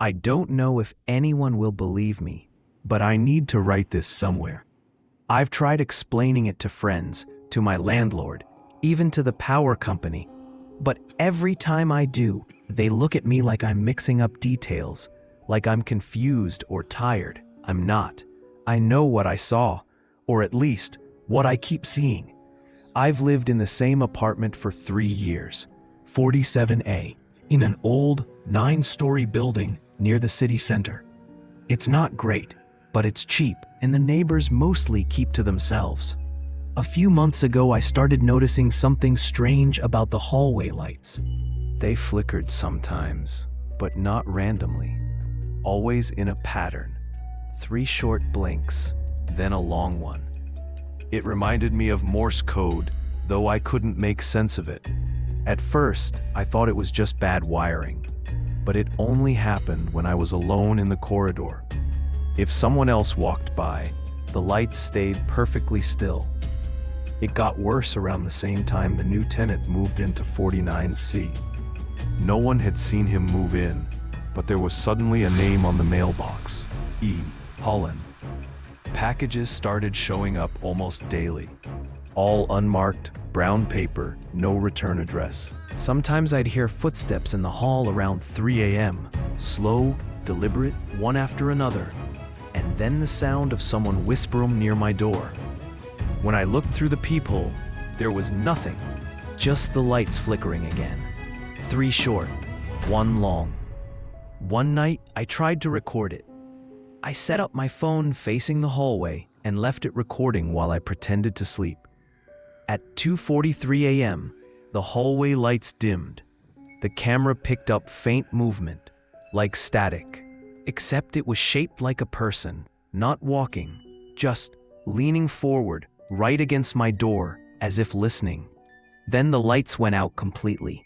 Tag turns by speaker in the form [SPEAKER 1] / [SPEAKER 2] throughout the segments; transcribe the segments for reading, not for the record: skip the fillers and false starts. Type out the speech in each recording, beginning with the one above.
[SPEAKER 1] I don't know if anyone will believe me, but I need to write this somewhere. I've tried explaining it to friends, to my landlord, even to the power company, but every time I do, they look at me like I'm mixing up details, like I'm confused or tired. I'm not. I know what I saw, or at least what I keep seeing. I've lived in the same apartment for 3 years, 47A, in an old 9-story building near the city center. It's not great, but it's cheap, and the neighbors mostly keep to themselves. A few months ago, I started noticing something strange about the hallway lights. They flickered sometimes, but not randomly. Always in a pattern. 3 short blinks, then a long one. It reminded me of Morse code, though I couldn't make sense of it. At first, I thought it was just bad wiring, but it only happened when I was alone in the corridor. If someone else walked by, the lights stayed perfectly still. It got worse around the same time the new tenant moved into 49C. No one had seen him move in, but there was suddenly a name on the mailbox, E. Holland. Packages started showing up almost daily. All unmarked, brown paper, no return address. Sometimes I'd hear footsteps in the hall around 3 a.m. Slow, deliberate, one after another. And then the sound of someone whispering near my door. When I looked through the peephole, there was nothing. Just the lights flickering again. 3 short, 1 long. One night, I tried to record it. I set up my phone facing the hallway and left it recording while I pretended to sleep. At 2:43 a.m., the hallway lights dimmed. The camera picked up faint movement, like static, except it was shaped like a person, not walking, just leaning forward, right against my door, as if listening. Then the lights went out completely.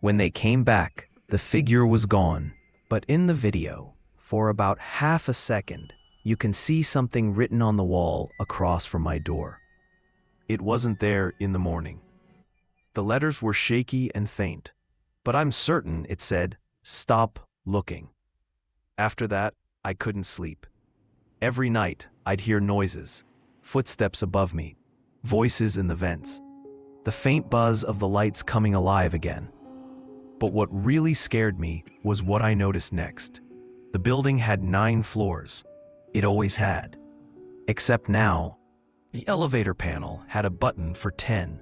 [SPEAKER 1] When they came back, the figure was gone. But in the video, for about half a second, you can see something written on the wall across from my door. It wasn't there in the morning. The letters were shaky and faint, but I'm certain it said, "Stop looking." After that, I couldn't sleep. Every night, I'd hear noises, footsteps above me, voices in the vents, the faint buzz of the lights coming alive again. But what really scared me was what I noticed next. The building had 9 floors. It always had. Except now, the elevator panel had a button for 10.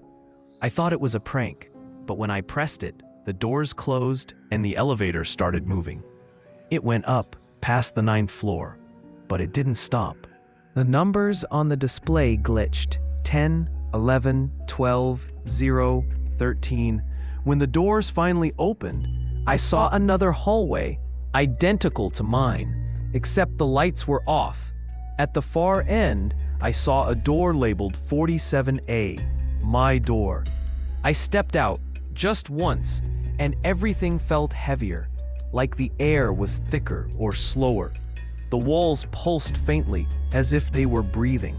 [SPEAKER 1] I thought it was a prank, but when I pressed it, the doors closed and the elevator started moving. It went up past the 9th floor, but it didn't stop. The numbers on the display glitched. 10, 11, 12, 0, 13. When the doors finally opened, I saw another hallway, identical to mine, except the lights were off. At the far end, I saw a door labeled 47A, my door. I stepped out just once, and everything felt heavier, like the air was thicker or slower. The walls pulsed faintly, as if they were breathing.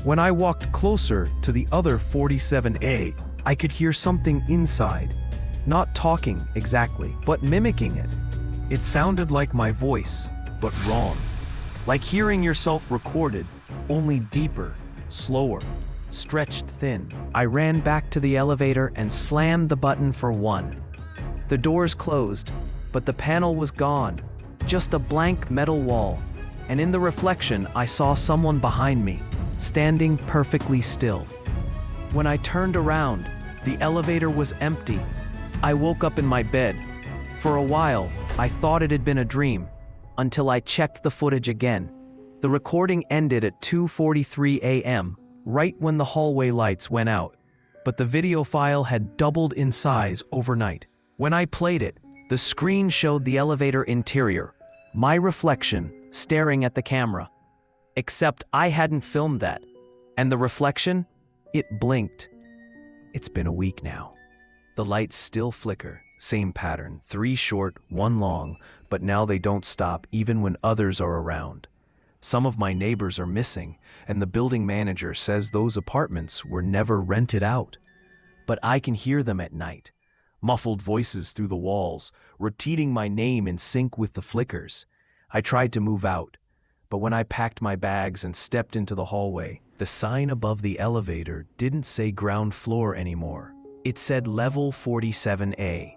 [SPEAKER 1] When I walked closer to the other 47A, I could hear something inside, not talking exactly, but mimicking it. It sounded like my voice, but wrong. Like hearing yourself recorded, only deeper, slower, stretched thin. I ran back to the elevator and slammed the button for 1. The doors closed, but the panel was gone, just a blank metal wall. And in the reflection, I saw someone behind me, standing perfectly still. When I turned around, the elevator was empty. I woke up in my bed. For a while, I thought it had been a dream, until I checked the footage again. The recording ended at 2:43 a.m., right when the hallway lights went out, but the video file had doubled in size overnight. When I played it, the screen showed the elevator interior, my reflection staring at the camera. Except I hadn't filmed that, and the reflection, it blinked. It's been a week now. The lights still flicker, same pattern, 3 short, 1 long, but now they don't stop even when others are around. Some of my neighbors are missing, and the building manager says those apartments were never rented out. But I can hear them at night, muffled voices through the walls, repeating my name in sync with the flickers. I tried to move out, but when I packed my bags and stepped into the hallway, the sign above the elevator didn't say ground floor anymore. It said level 47A.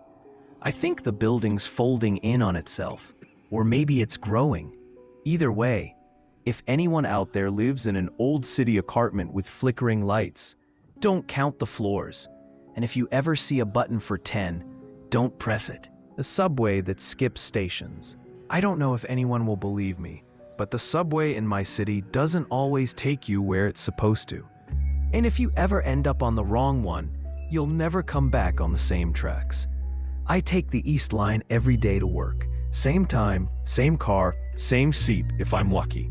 [SPEAKER 1] I think the building's folding in on itself, or maybe it's growing. Either way, if anyone out there lives in an old city apartment with flickering lights, don't count the floors. And if you ever see a button for 10, don't press it. The subway that skips stations. I don't know if anyone will believe me, but the subway in my city doesn't always take you where it's supposed to. And if you ever end up on the wrong one, you'll never come back on the same tracks. I take the East Line every day to work. Same time, same car, same seat if I'm lucky.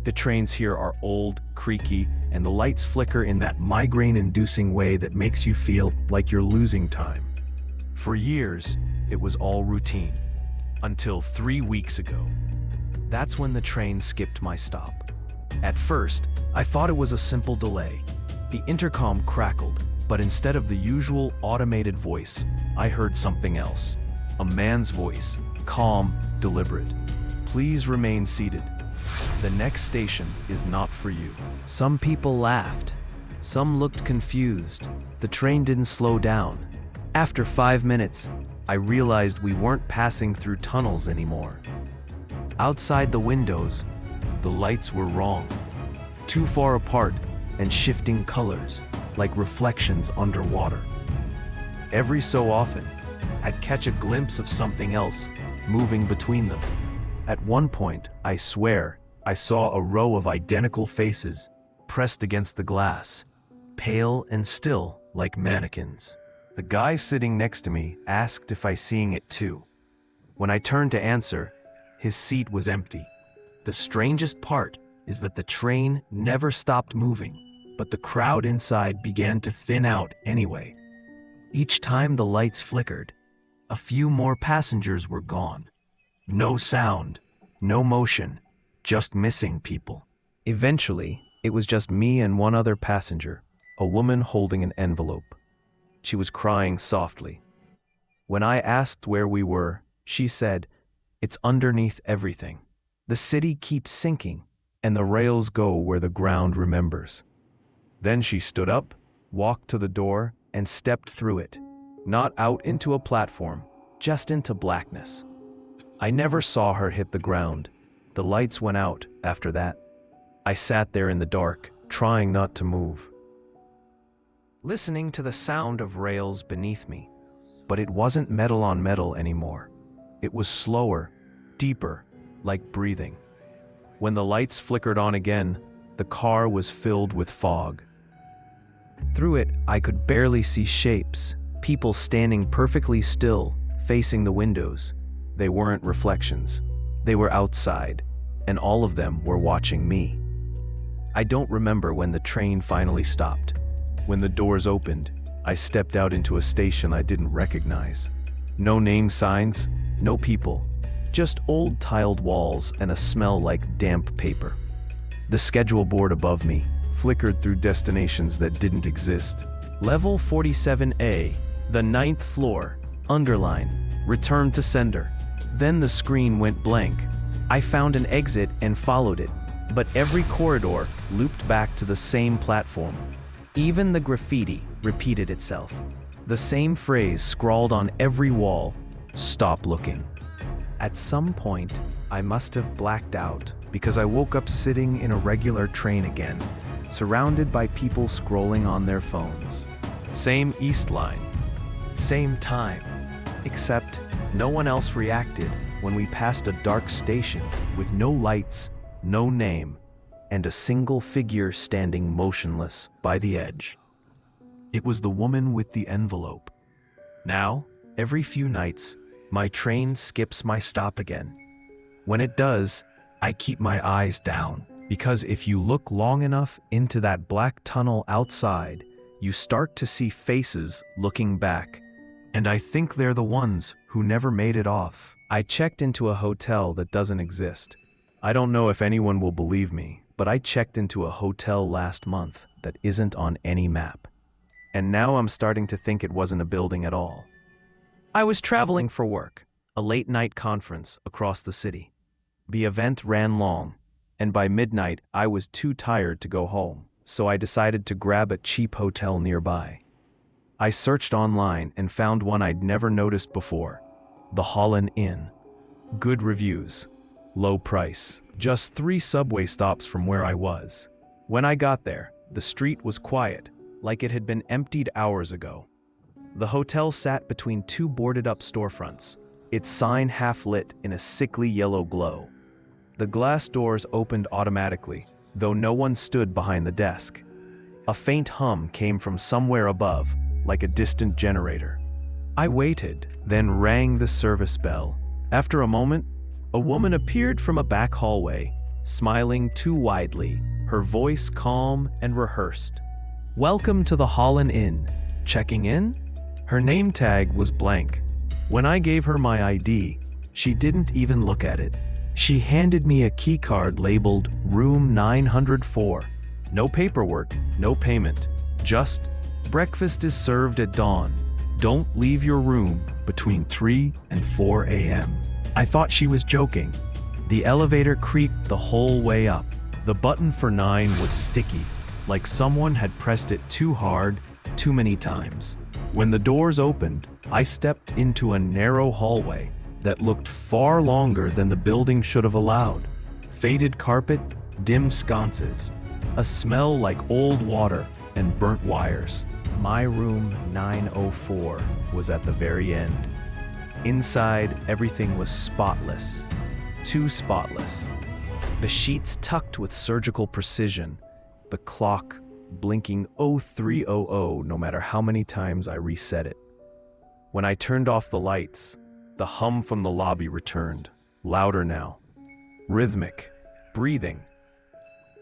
[SPEAKER 1] The trains here are old, creaky, and the lights flicker in that migraine-inducing way that makes you feel like you're losing time. For years, it was all routine. Until 3 weeks ago. That's when the train skipped my stop. At first, I thought it was a simple delay. The intercom crackled, but instead of the usual automated voice, I heard something else. A man's voice, calm, deliberate. Please remain seated. The next station is not for you. Some people laughed. Some looked confused. The train didn't slow down. After 5 minutes, I realized we weren't passing through tunnels anymore. Outside the windows, the lights were wrong. Too far apart and shifting colors, like reflections underwater. Every so often, I'd catch a glimpse of something else moving between them. At one point, I swear, I saw a row of identical faces pressed against the glass, pale and still like mannequins. The guy sitting next to me asked if I seeing it too. When I turned to answer, his seat was empty. The strangest part is that the train never stopped moving, but the crowd inside began to thin out anyway. Each time the lights flickered, a few more passengers were gone. No sound, no motion, just missing people. Eventually, it was just me and one other passenger, a woman holding an envelope. She was crying softly. When I asked where we were, she said, "It's underneath everything. The city keeps sinking, and the rails go where the ground remembers." Then she stood up, walked to the door, and stepped through it, not out into a platform, just into blackness. I never saw her hit the ground. The lights went out after that. I sat there in the dark, trying not to move, listening to the sound of rails beneath me. But it wasn't metal on metal anymore. It was slower, deeper, like breathing. When the lights flickered on again, the car was filled with fog. Through it, I could barely see shapes, people standing perfectly still, facing the windows. They weren't reflections. They were outside, and all of them were watching me. I don't remember when the train finally stopped. When the doors opened, I stepped out into a station I didn't recognize. No name signs, no people, just old tiled walls and a smell like damp paper. The schedule board above me flickered through destinations that didn't exist. Level 47A, the 9th floor, underline, return to sender. Then the screen went blank. I found an exit and followed it, but every corridor looped back to the same platform. Even the graffiti repeated itself. The same phrase scrawled on every wall, "Stop looking." At some point, I must have blacked out because I woke up sitting in a regular train again, surrounded by people scrolling on their phones. Same East Line, same time, except no one else reacted when we passed a dark station with no lights, no name, and a single figure standing motionless by the edge. It was the woman with the envelope. Now, every few nights, my train skips my stop again. When it does, I keep my eyes down, because if you look long enough into that black tunnel outside, you start to see faces looking back. And I think they're the ones who never made it off. I checked into a hotel that doesn't exist. I don't know if anyone will believe me, but I checked into a hotel last month that isn't on any map. And now I'm starting to think it wasn't a building at all. I was traveling for work, a late-night conference across the city. The event ran long, and by midnight I was too tired to go home, so I decided to grab a cheap hotel nearby. I searched online and found one I'd never noticed before, the Holland Inn. Good reviews, low price, just 3 subway stops from where I was. When I got there, the street was quiet, like it had been emptied hours ago. The hotel sat between 2 boarded-up storefronts, its sign half-lit in a sickly yellow glow. The glass doors opened automatically, though no one stood behind the desk. A faint hum came from somewhere above, like a distant generator. I waited, then rang the service bell. After a moment, a woman appeared from a back hallway, smiling too widely, her voice calm and rehearsed. "Welcome to the Holland Inn. Checking in?" Her name tag was blank. When I gave her my ID, she didn't even look at it. She handed me a keycard labeled Room 904. No paperwork, no payment, just breakfast is served at dawn. Don't leave your room between 3 and 4 a.m. I thought she was joking. The elevator creaked the whole way up. The button for 9 was sticky, like someone had pressed it too hard, too many times. When the doors opened, I stepped into a narrow hallway that looked far longer than the building should have allowed. Faded carpet, dim sconces, a smell like old water and burnt wires. My room 904 was at the very end. Inside, everything was spotless, too spotless. The sheets tucked with surgical precision, the clock blinking 0300 no matter how many times I reset it. When I turned off the lights, the hum from the lobby returned, louder now, rhythmic, breathing.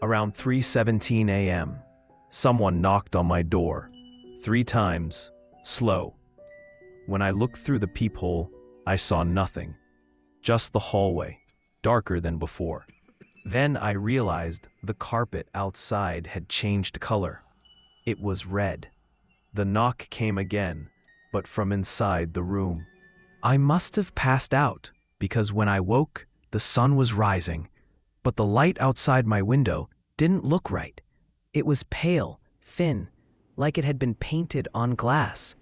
[SPEAKER 1] Around 3:17 a.m., someone knocked on my door, 3 times, slow. When I looked through the peephole, I saw nothing, just the hallway, darker than before. Then I realized the carpet outside had changed color. It was red. The knock came again, but from inside the room. I must have passed out, because when I woke, the sun was rising, but the light outside my window didn't look right. It was pale, thin, like it had been painted on glass.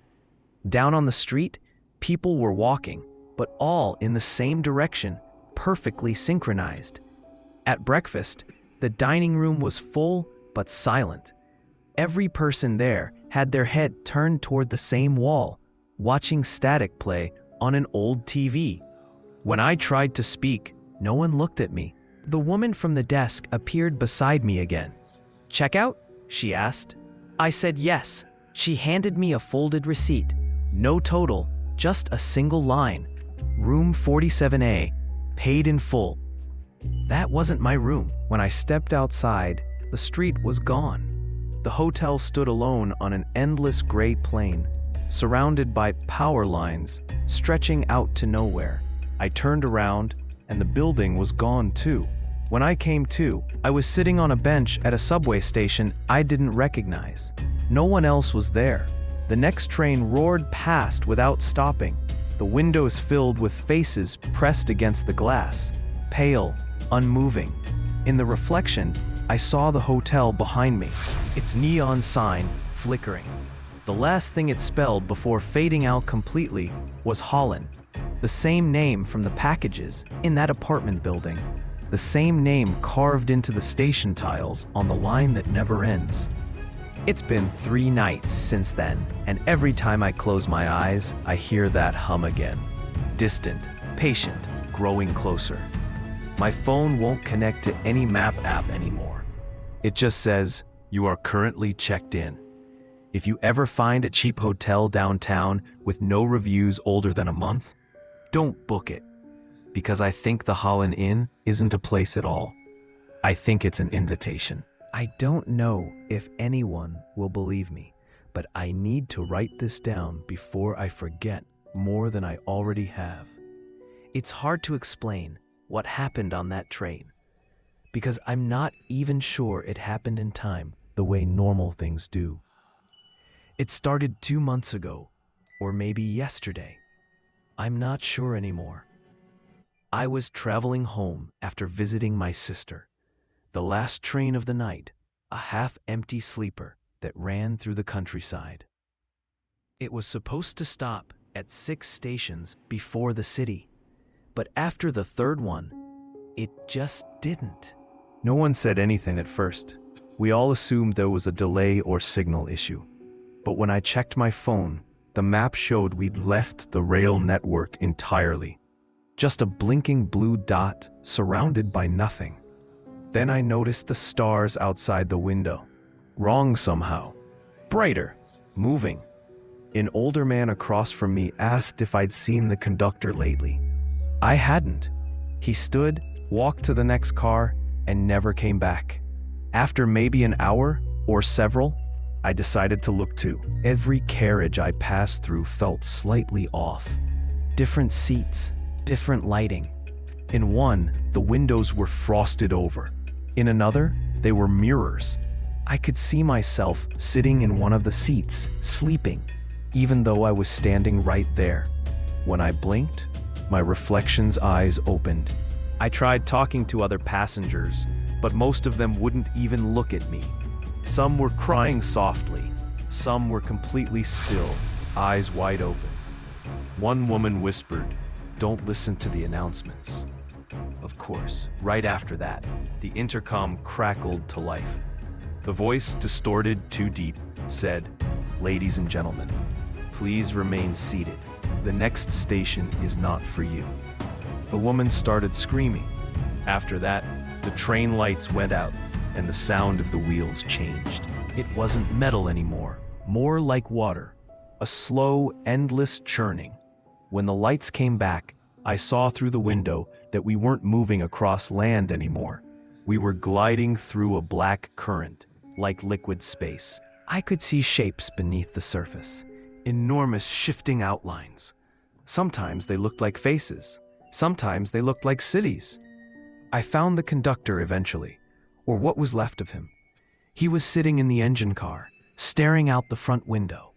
[SPEAKER 1] Down on the street, people were walking, but all in the same direction, perfectly synchronized. At breakfast, the dining room was full but silent. Every person there had their head turned toward the same wall, watching static play on an old TV. When I tried to speak, no one looked at me. The woman from the desk appeared beside me again. "Checkout?" she asked. I said yes. She handed me a folded receipt. No total, just a single line. Room 47A, paid in full. That wasn't my room. When I stepped outside, the street was gone. The hotel stood alone on an endless gray plain, surrounded by power lines stretching out to nowhere. I turned around, and the building was gone too. When I came to, I was sitting on a bench at a subway station I didn't recognize. No one else was there. The next train roared past without stopping, the windows filled with faces pressed against the glass, pale, unmoving. In the reflection, I saw the hotel behind me, its neon sign flickering. The last thing it spelled before fading out completely was Holland, the same name from the packages in that apartment building, the same name carved into the station tiles on the line that never ends. It's been 3 nights since then, and every time I close my eyes, I hear that hum again. Distant, patient, growing closer. My phone won't connect to any map app anymore. It just says, "You are currently checked in." If you ever find a cheap hotel downtown with no reviews older than a month, don't book it, because I think the Holland Inn isn't a place at all. I think it's an invitation. I don't know if anyone will believe me, but I need to write this down before I forget more than I already have. It's hard to explain what happened on that train, because I'm not even sure it happened in time the way normal things do. It started 2 months ago, or maybe yesterday. I'm not sure anymore. I was traveling home after visiting my sister. The last train of the night, a half-empty sleeper that ran through the countryside. It was supposed to stop at 6 stations before the city, but after the third one, it just didn't. No one said anything at first. We all assumed there was a delay or signal issue. But when I checked my phone, the map showed we'd left the rail network entirely. Just a blinking blue dot surrounded by nothing. Then I noticed the stars outside the window. Wrong somehow. Brighter. Moving. An older man across from me asked if I'd seen the conductor lately. I hadn't. He stood, walked to the next car, and never came back. After maybe an hour, or several, I decided to look too. Every carriage I passed through felt slightly off. Different seats, different lighting. In one, the windows were frosted over. In another, they were mirrors. I could see myself sitting in one of the seats, sleeping, even though I was standing right there. When I blinked, my reflection's eyes opened. I tried talking to other passengers, but most of them wouldn't even look at me. Some were crying softly, some were completely still, eyes wide open. One woman whispered, "Don't listen to the announcements." Of course, right after that, the intercom crackled to life. The voice, distorted too deep, said, "Ladies and gentlemen, please remain seated. The next station is not for you." The woman started screaming. After that, the train lights went out and the sound of the wheels changed. It wasn't metal anymore, more like water, a slow, endless churning. When the lights came back, I saw through the window that we weren't moving across land anymore. We were gliding through a black current, like liquid space. I could see shapes beneath the surface, enormous shifting outlines. Sometimes they looked like faces. Sometimes they looked like cities. I found the conductor eventually, or what was left of him. He was sitting in the engine car, staring out the front window.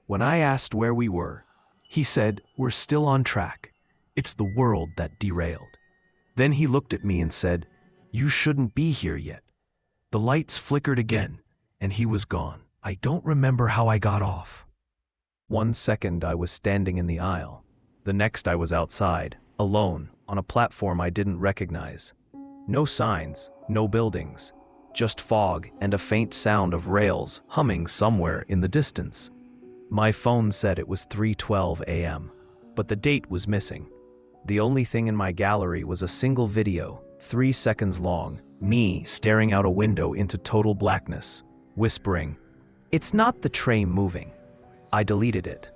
[SPEAKER 1] When I asked where we were, he said, "We're still on track. It's the world that derailed." Then he looked at me and said, "You shouldn't be here yet." The lights flickered again, and he was gone. I don't remember how I got off. 1 second I was standing in the aisle. The next I was outside, alone, on a platform I didn't recognize. No signs, no buildings, just fog and a faint sound of rails humming somewhere in the distance. My phone said it was 3:12 a.m., but the date was missing. The only thing in my gallery was a single video, 3 seconds long, me staring out a window into total blackness, whispering, "It's not the train moving." I deleted it.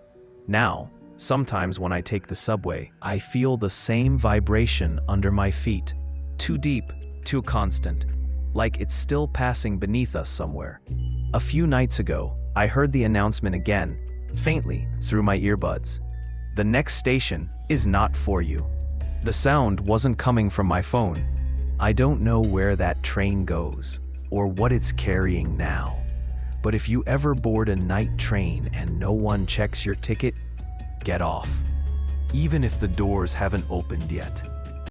[SPEAKER 1] Now, sometimes when I take the subway, I feel the same vibration under my feet. Too deep, too constant, like it's still passing beneath us somewhere. A few nights ago, I heard the announcement again, faintly, through my earbuds. The next station is not for you. The sound wasn't coming from my phone. I don't know where that train goes, or what it's carrying now. But if you ever board a night train and no one checks your ticket, get off. Even if the doors haven't opened yet.